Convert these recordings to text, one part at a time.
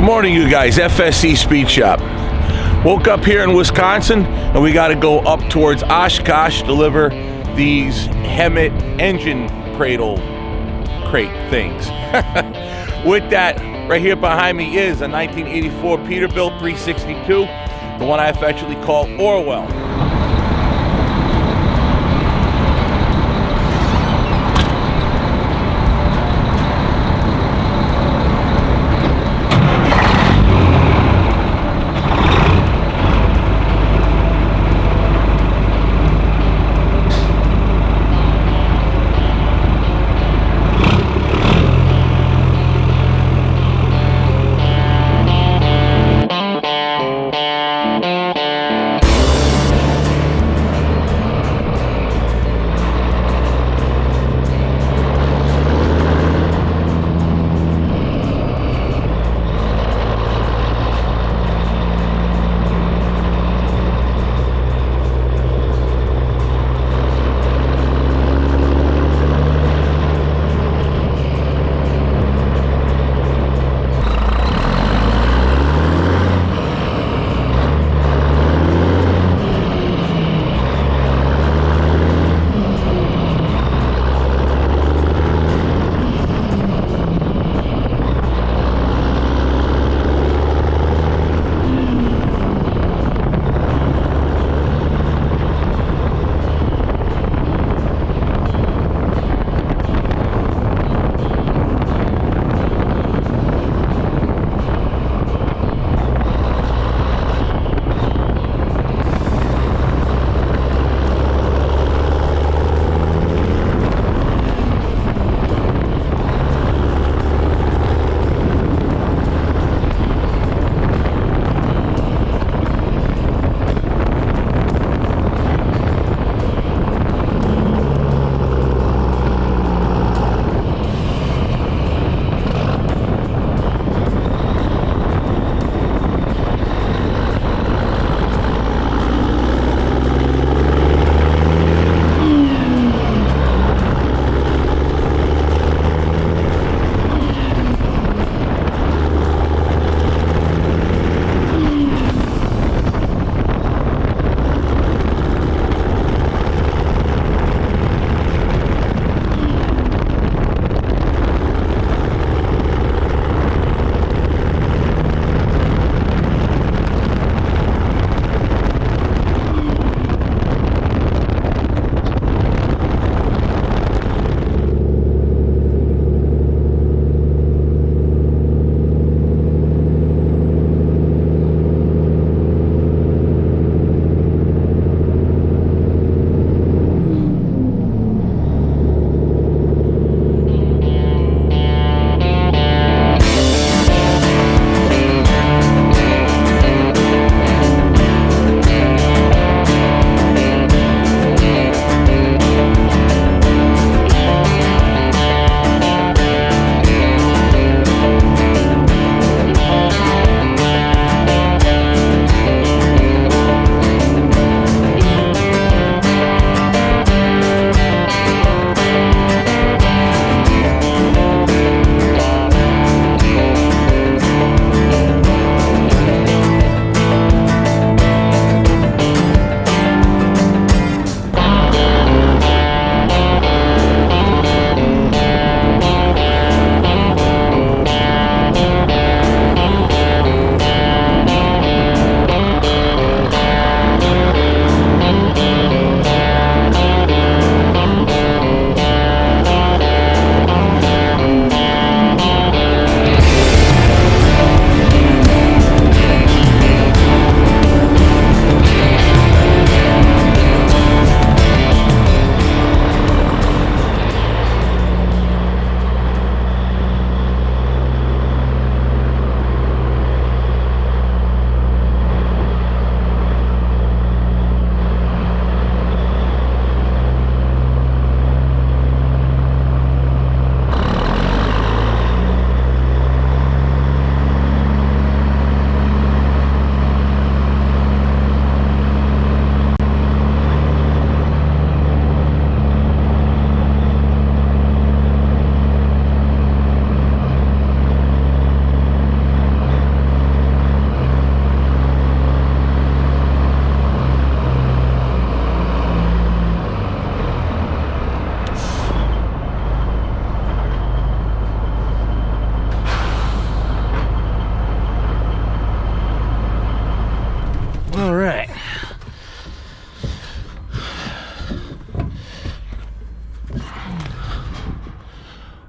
Morning, you guys. FSC Speed Shop. Woke up here in Wisconsin and we got to go up towards Oshkosh, deliver these HET engine crate things. With that, right here behind me is a 1984 Peterbilt 362, the one I affectionately call Orwell.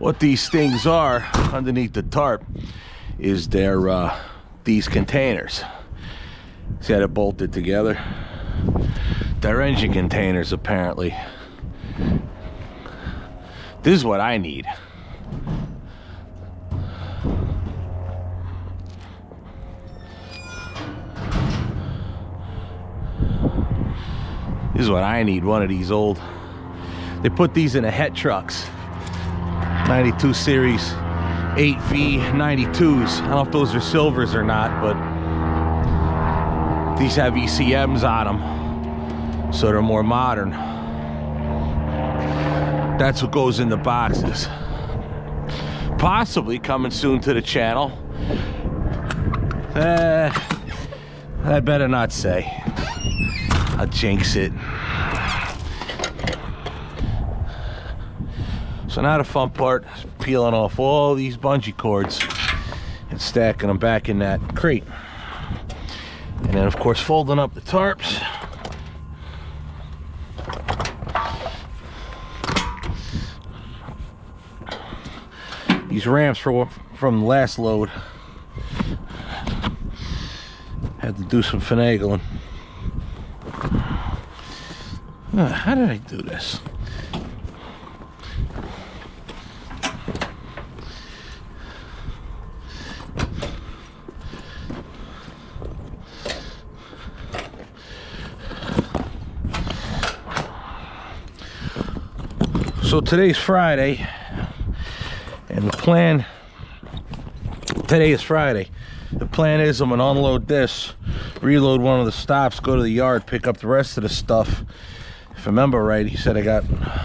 What these things are underneath the tarp is these containers. See how they're bolted together? They're engine containers, apparently. This is what I need. This is what I need, one of these old. They put these in the HET trucks. 92 series 8V92s. I don't know if those are silvers or not, but these have ECMs on them, so they're more modern. That's what goes in the boxes. Possibly coming soon to the channel. I'd better not say. I'll jinx it. So now the fun part is peeling off all these bungee cords and stacking them back in that crate. And then of course folding up the tarps. These ramps from the last load had to do some finagling. How did I do this? So today's Friday, and the plan, today is Friday. The plan is I'm gonna unload this, reload one of the stops, go to the yard, pick up the rest of the stuff. If I remember right, he said I got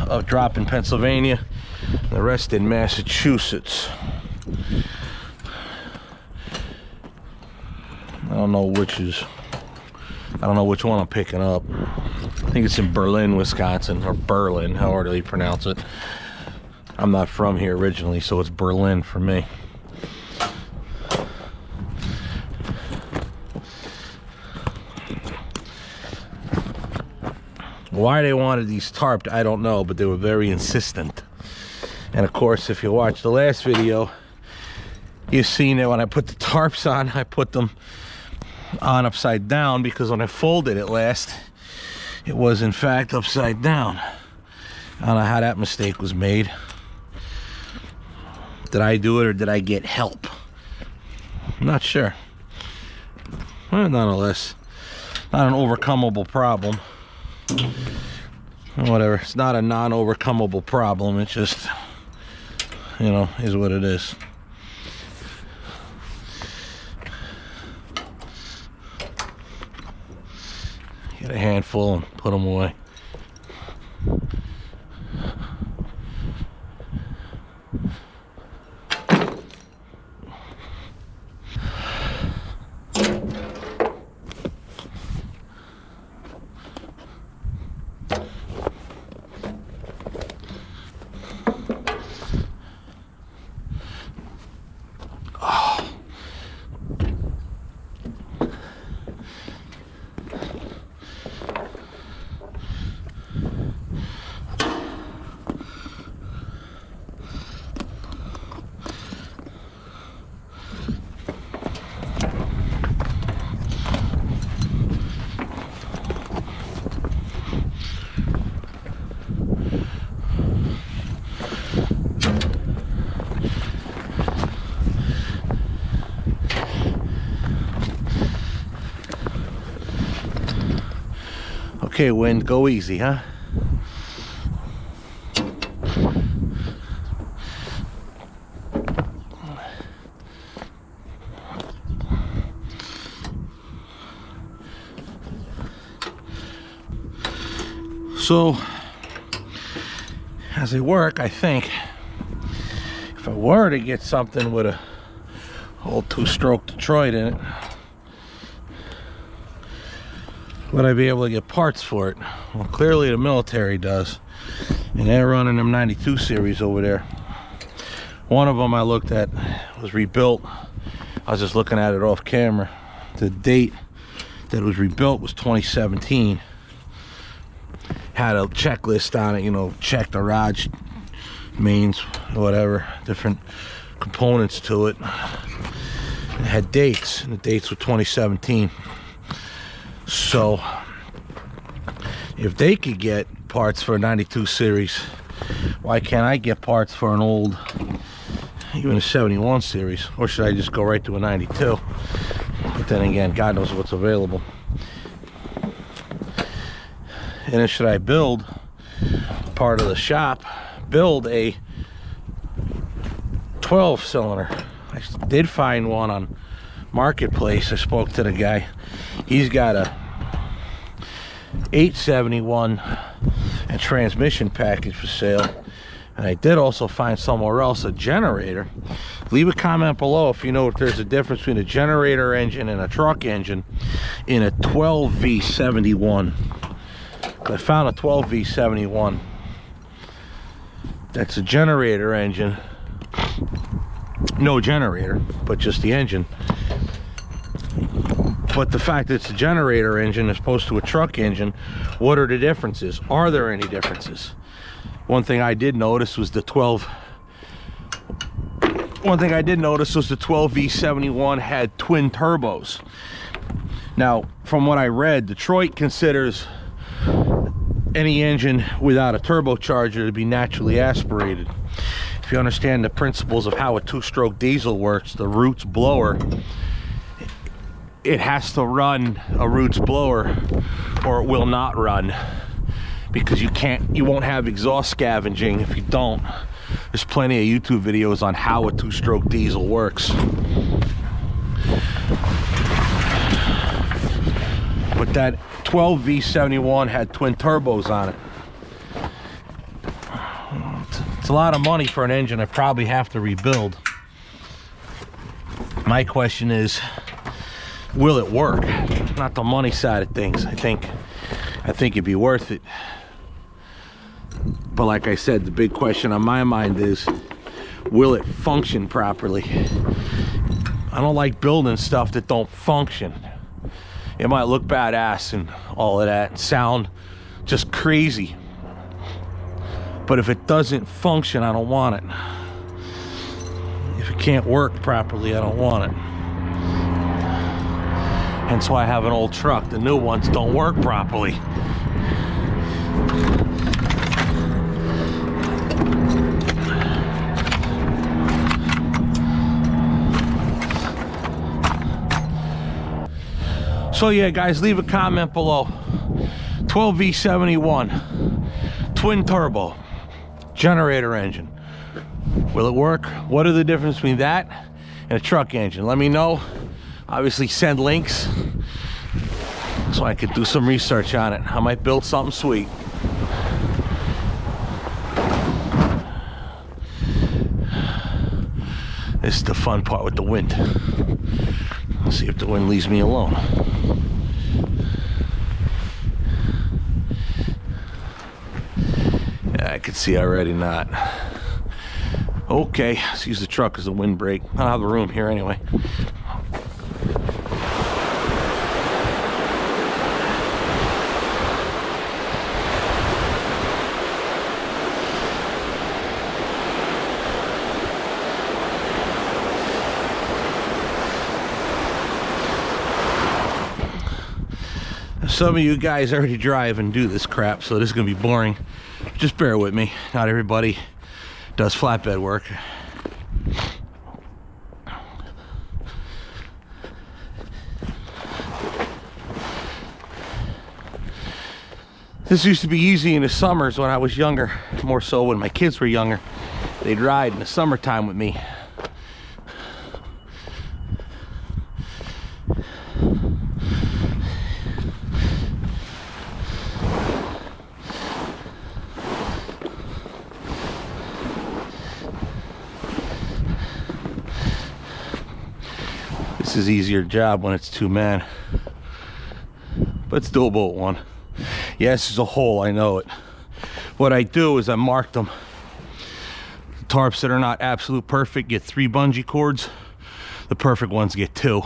a drop in Pennsylvania, the rest in Massachusetts. I don't know which one I'm picking up. I think it's in Berlin, Wisconsin, or Berlin, however you pronounce it. I'm not from here originally, so it's Berlin for me. Why they wanted these tarped, I don't know, but they were very insistent. And of course, if you watch the last video, you've seen that when I put the tarps on, I put them on upside down, because when I folded it last, it was in fact upside down. I don't know how that mistake was made. Did I do it or did I get help? I'm not sure. Well, nonetheless, not an overcomable problem. Whatever, it's not a non-overcomable problem. It's just, you know, is what it is. Get a handful and put them away. Okay, wind, go easy, huh? So, as they work, I think if I were to get something with a old two-stroke Detroit in it, would I be able to get parts for it? Well, clearly the military does, and they're running them 92 series over there. One of them I looked at was rebuilt. I was just looking at it off camera. The date that it was rebuilt was 2017. Had a checklist on it, you know, check the rod mains, whatever, different components to it. It had dates, and the dates were 2017. So if they could get parts for a 92 series, why can't I get parts for an old, even a 71 series? Or should I just go right to a 92? But then again, God knows what's available. And then should I build part of the shop, build a 12 cylinder? I did find one on Marketplace. I spoke to the guy. He's got a 871 and transmission package for sale. And I did also find somewhere else a generator. Leave a comment below if you know if there's a difference between a generator engine and a truck engine in a 12V71. I found a 12V71 that's a generator engine, no generator, but just the engine. But the fact that it's a generator engine as opposed to a truck engine, what are the differences? Are there any differences? One thing I did notice was the 12V71 had twin turbos. Now, from what I read, Detroit considers any engine without a turbocharger to be naturally aspirated. If you understand the principles of how a two-stroke diesel works, the Roots blower, it has to run a Roots blower or it will not run, because you won't have exhaust scavenging if you don't. There's plenty of YouTube videos on how a two-stroke diesel works. But that 12V71 had twin turbos on it. It's a lot of money for an engine I probably have to rebuild. My question is, will it work? Not the money side of things. I think it'd be worth it. But like I said, the big question on my mind is, will it function properly? I don't like building stuff that don't function. It might look badass and all of that, and sound just crazy, but if it doesn't function, I don't want it. If it can't work properly, I don't want it. Hence why I have an old truck. The new ones don't work properly. So yeah, guys, leave a comment below. 12V71, twin turbo, generator engine. Will it work? What are the differences between that and a truck engine? Let me know. Obviously send links so I could do some research on it. I might build something sweet. This is the fun part with the wind. Let's see if the wind leaves me alone. Yeah, I can see already not. Okay, let's use the truck as a windbreak. I don't have the room here anyway. Some of you guys already drive and do this crap, so this is gonna be boring. Just bear with me. Not everybody does flatbed work. This used to be easy in the summers when I was younger, more so when my kids were younger. They'd ride in the summertime with me. This is easier job when it's two man, but it's doable at one. Yes, there's a hole, I know it. What I do is I mark them. The tarps that are not absolute perfect get 3 bungee cords. The perfect ones get 2.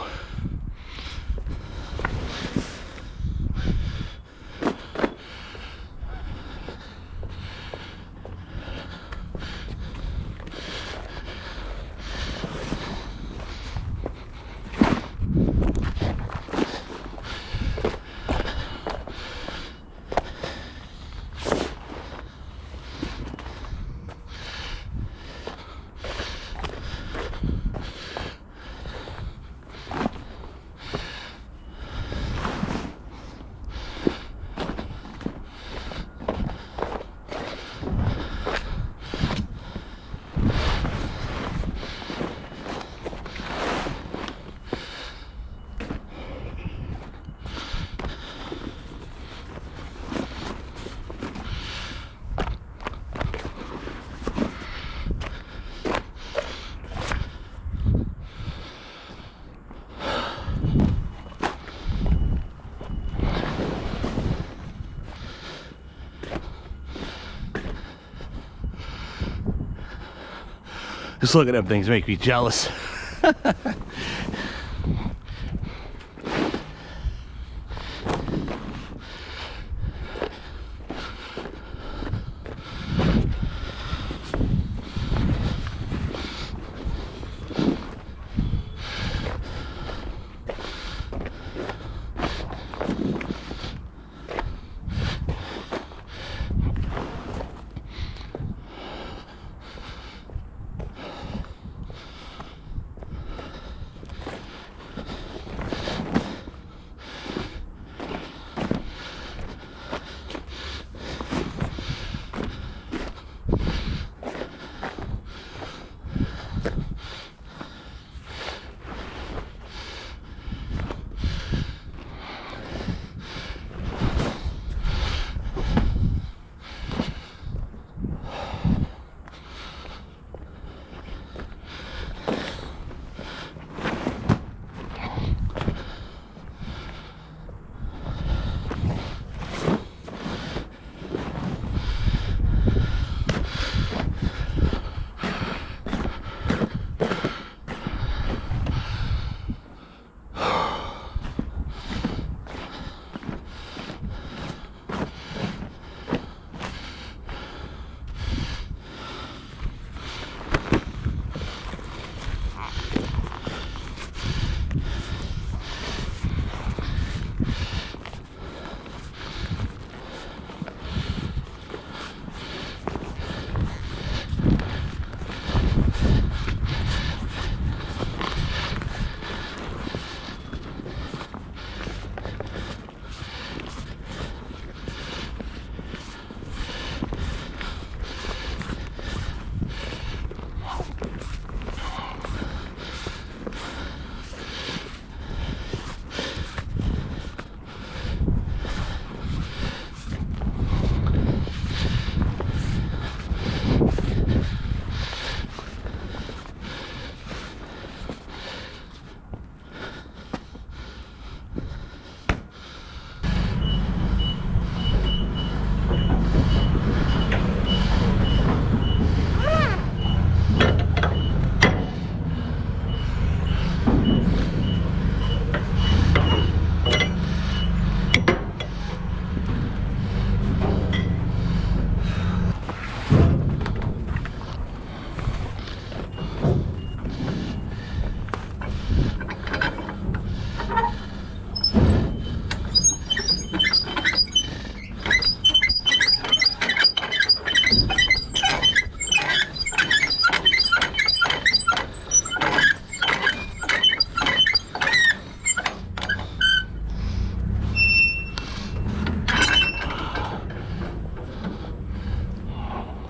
Just look at them things, make me jealous.